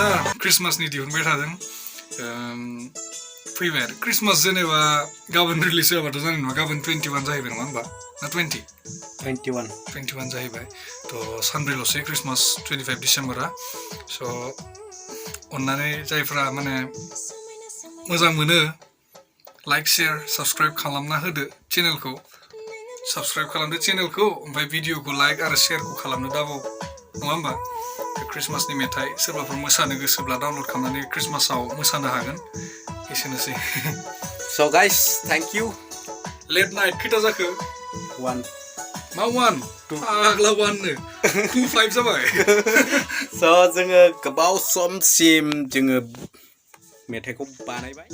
ना क्रिसमासनि दिहुनबाय थादों फैबाय आरो क्रिसमास जेनेबा गाबोन रिलिज जाबाथ' जानाय नङा गाबोन 21 जाहैबाय नङा होमबा ना 21 जाहैबाय थ' सानब्रैल'सै क्रिसमास 25 डिसेम्बरा स' अन्नानै जायफ्रा माने मोजां मोनो लाइक शेयार साबस्क्राइब खालामना होदो चेनेलखौ साबस्क्राइब खालामदो चेनेलखौ ओमफ्राय भिडिअखौ लाइक आरो शेयारखौ खालामनो दाबाव नङा होमबा क्रिसमासनि मेथाइ सोरबाफोर मोसानो गोसोब्ला डाउनलड खालामनानै क्रिसमासाव मोसानो हागोन एसेनोसै So guys, thank you. Late night खैथा जाखो 1 मा 1 आगला 1 नो 2-5 जाबाय So जोङो गोबाव समसिम जोङो मेथाइखौ बानायबाय